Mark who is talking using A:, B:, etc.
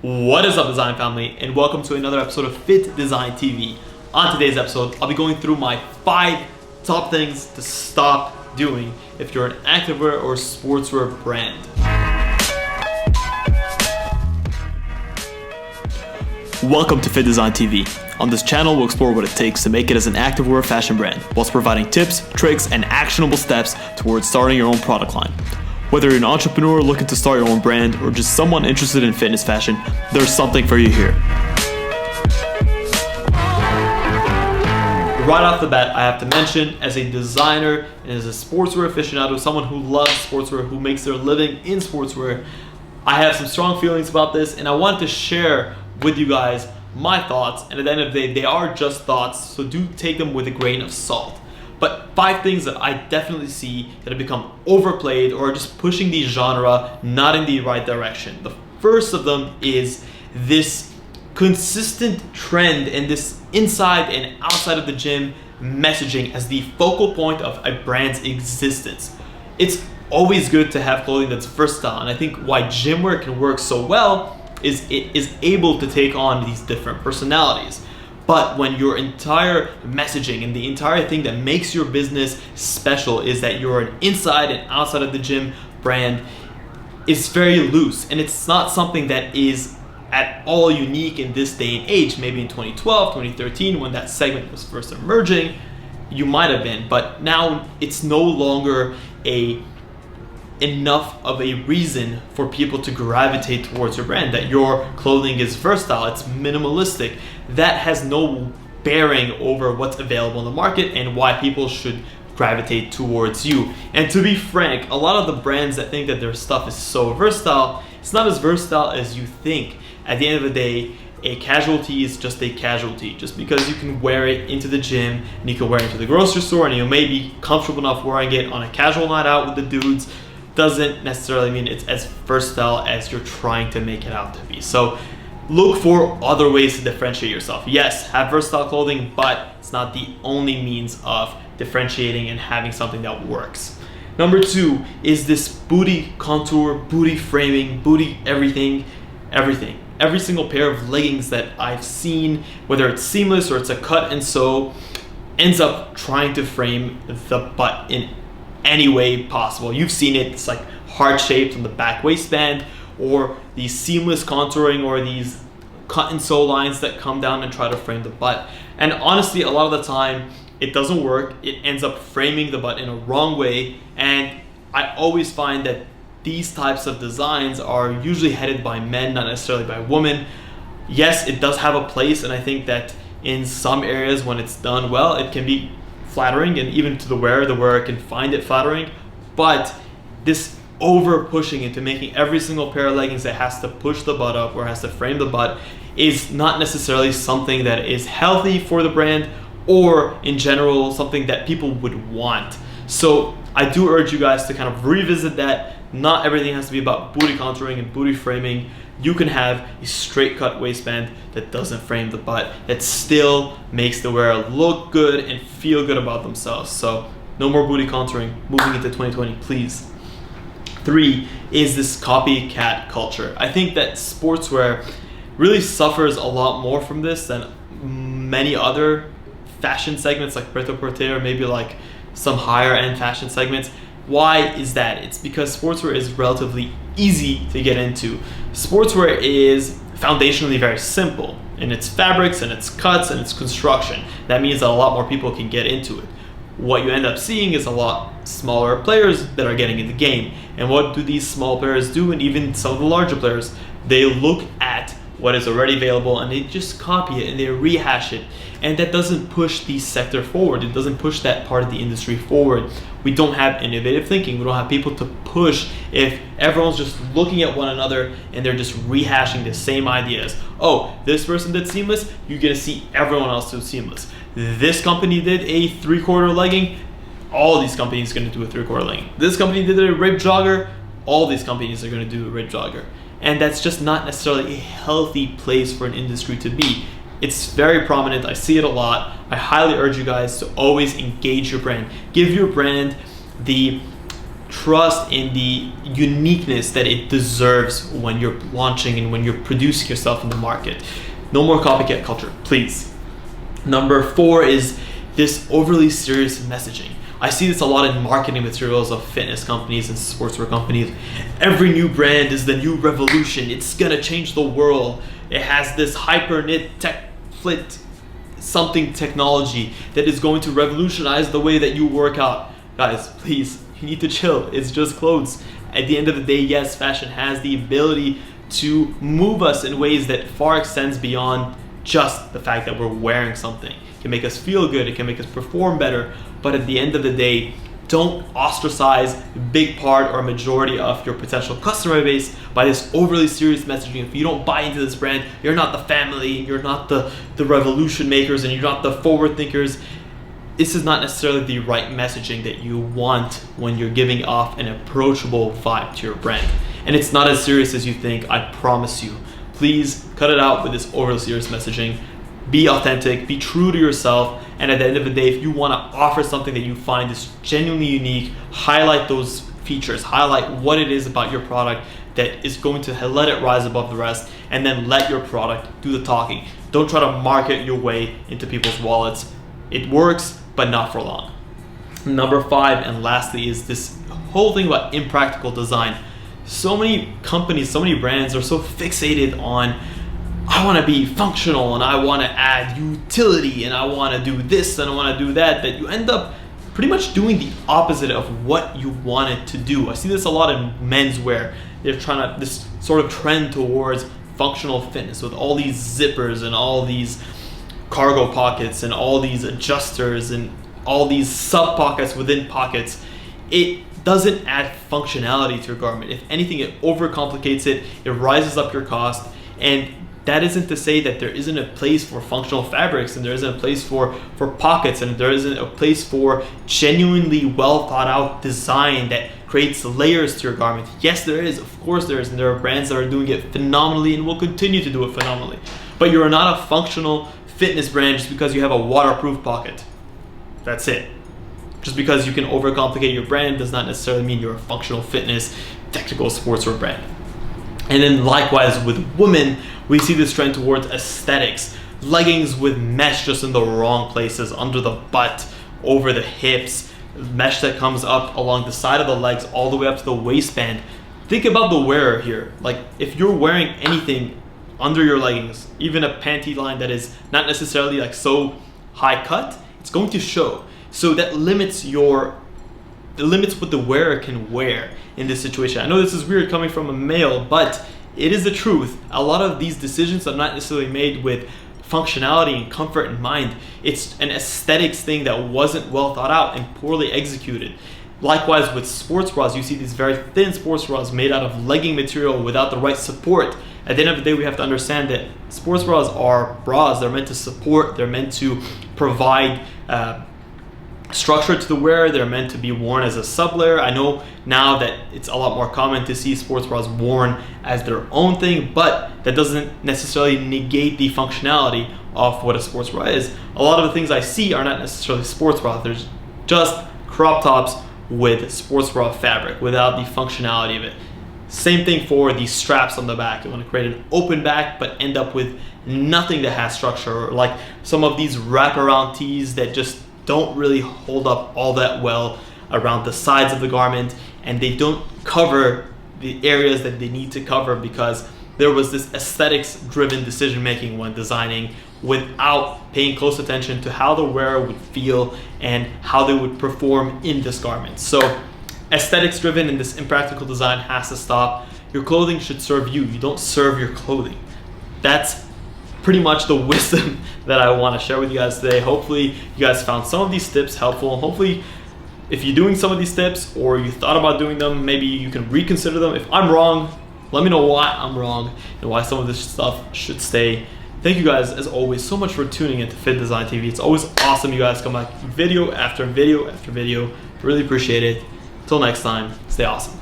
A: What is up, design family, and welcome to another episode of FittDesign TV. On today's episode, I'll be going through my 5 top things to stop doing if you're an activewear or sportswear brand. Welcome to FittDesign TV. On this channel, we'll explore what it takes to make it as an activewear fashion brand, whilst providing tips, tricks, and actionable steps towards starting your own product line. Whether you're an entrepreneur looking to start your own brand or just someone interested in fitness fashion, there's something for you here. Right off the bat, I have to mention, as a designer and as a sportswear aficionado, someone who loves sportswear, who makes their living in sportswear, I have some strong feelings about this, and I want to share with you guys my thoughts. And at the end of the day, they are just thoughts, so do take them with a grain of salt. But 5 things that I definitely see that have become overplayed or just pushing the genre not in the right direction. The first of them is this consistent trend and this inside and outside of the gym messaging as the focal point of a brand's existence. It's always good to have clothing that's versatile, and I think why gym wear can work so well is it is able to take on these different personalities. But when your entire messaging and the entire thing that makes your business special is that you're an inside and outside of the gym brand, is very loose, and it's not something that is at all unique in this day and age. Maybe in 2012, 2013, when that segment was first emerging, you might have been, but now it's no longer enough of a reason for people to gravitate towards your brand. That your clothing is versatile, it's minimalistic, that has no bearing over what's available in the market and why people should gravitate towards you. And to be frank, a lot of the brands that think that their stuff is so versatile, it's not as versatile as you think. At the end of the day, a casualty is just a casualty. Just because you can wear it into the gym and you can wear it to the grocery store and you may be comfortable enough wearing it on a casual night out with the dudes, doesn't necessarily mean it's as versatile as you're trying to make it out to be. So look for other ways to differentiate yourself. Yes, have versatile clothing, but it's not the only means of differentiating and having something that works. Number 2 is this booty contour, booty framing, booty everything. Every single pair of leggings that I've seen, whether it's seamless or it's a cut and sew, ends up trying to frame the butt in any way possible. You've seen it. It's like heart shaped on the back waistband, or these seamless contouring, or these cut and sew lines that come down and try to frame the butt. And honestly, a lot of the time it doesn't work. It ends up framing the butt in a wrong way, and I always find that these types of designs are usually headed by men, not necessarily by women. Yes, it does have a place, and I think that in some areas when it's done well, it can be flattering, and even to the wearer can find it flattering. But this over pushing into making every single pair of leggings that has to push the butt up or has to frame the butt is not necessarily something that is healthy for the brand, or in general something that people would want. So I do urge you guys to kind of revisit that. Not everything has to be about booty contouring and booty framing. You can have a straight cut waistband that doesn't frame the butt, that still makes the wearer look good and feel good about themselves. So no more booty contouring moving into 2020, please. 3 is this copycat culture. I think that sportswear really suffers a lot more from this than many other fashion segments like pret-a-porter, or maybe like some higher end fashion segments. Why is that? It's because sportswear is relatively easy to get into. Sportswear is foundationally very simple in its fabrics and its cuts and its construction. That means that a lot more people can get into it. What you end up seeing is a lot smaller players that are getting in the game. And what do these small players do, and even some of the larger players? They look at what is already available and they just copy it and they rehash it. And that doesn't push the sector forward. It doesn't push that part of the industry forward. We don't have innovative thinking. We don't have people to push if everyone's just looking at one another and they're just rehashing the same ideas. Oh, this person did seamless, you're gonna see everyone else do seamless. This company did a 3/4 legging, all these companies are gonna do a 3/4 legging. This company did a ribbed jogger, all these companies are gonna do a ribbed jogger. And that's just not necessarily a healthy place for an industry to be. It's very prominent. I see it a lot. I highly urge you guys to always engage your brand. Give your brand the trust in the uniqueness that it deserves when you're launching and when you're producing yourself in the market. No more copycat culture, please. Number 4 is this overly serious messaging. I see this a lot in marketing materials of fitness companies and sportswear companies. Every new brand is the new revolution. It's gonna change the world. It has this hyper knit tech flit something technology that is going to revolutionize the way that you work out. Guys, please, you need to chill. It's just clothes. At the end of the day, yes, fashion has the ability to move us in ways that far extends beyond just the fact that we're wearing something. It can make us feel good, it can make us perform better, but at the end of the day, don't ostracize a big part or a majority of your potential customer base by this overly serious messaging. If you don't buy into this brand, you're not the family, you're not the revolution makers, and you're not the forward thinkers. This is not necessarily the right messaging that you want when you're giving off an approachable vibe to your brand. And it's not as serious as you think, I promise you. Please cut it out with this overly serious messaging. Be authentic, be true to yourself, and at the end of the day, if you want to offer something that you find is genuinely unique, highlight those features, highlight what it is about your product that is going to let it rise above the rest, and then let your product do the talking. Don't try to market your way into people's wallets. It works, but not for long. Number 5, and lastly, is this whole thing about impractical design. So many companies, so many brands are so fixated on, I want to be functional and I want to add utility and I want to do this and I want to do that, that you end up pretty much doing the opposite of what you wanted to do. I see this a lot in menswear. They're trying to, this sort of trend towards functional fitness with all these zippers and all these cargo pockets and all these adjusters and all these sub pockets within pockets. It doesn't add functionality to your garment. If anything, it overcomplicates it, it rises up your cost, and that isn't to say that there isn't a place for functional fabrics and there isn't a place for pockets and there isn't a place for genuinely well thought out design that creates layers to your garment. Yes, there is, of course there is, and there are brands that are doing it phenomenally and will continue to do it phenomenally. But you're not a functional fitness brand just because you have a waterproof pocket. That's it. Just because you can overcomplicate your brand does not necessarily mean you're a functional fitness, technical sportswear brand. And then likewise with women, we see this trend towards aesthetics. Leggings with mesh just in the wrong places, under the butt, over the hips, mesh that comes up along the side of the legs all the way up to the waistband. Think about the wearer here. Like, if you're wearing anything under your leggings, even a panty line that is not necessarily like so high cut, it's going to show. So that limits what the wearer can wear in this situation. I know this is weird coming from a male, but it is the truth. A lot of these decisions are not necessarily made with functionality and comfort in mind. It's an aesthetics thing that wasn't well thought out and poorly executed. Likewise with sports bras, you see these very thin sports bras made out of legging material without the right support. At the end of the day, we have to understand that sports bras are bras. They're meant to support, they're meant to provide structure to the wearer. They're meant to be worn as a sublayer. I know now that it's a lot more common to see sports bras worn as their own thing, but that doesn't necessarily negate the functionality of what a sports bra is. A lot of the things I see are not necessarily sports bras. There's just crop tops with sports bra fabric without the functionality of it. Same thing for the straps on the back. You want to create an open back but end up with nothing that has structure, or like some of these wraparound tees that just don't really hold up all that well around the sides of the garment, and they don't cover the areas that they need to cover because there was this aesthetics driven decision making when designing without paying close attention to how the wearer would feel and how they would perform in this garment. So aesthetics driven and this impractical design has to stop. Your clothing should serve you. You don't serve your clothing. That's pretty much the wisdom that I want to share with you guys today. Hopefully you guys found some of these tips helpful. Hopefully if you're doing some of these tips or you thought about doing them, maybe you can reconsider them. If I'm wrong, let me know why I'm wrong and why some of this stuff should stay. Thank you guys as always so much for tuning into FittDesign TV. It's always awesome you guys come back video after video after video. Really appreciate it. Until next time, stay awesome.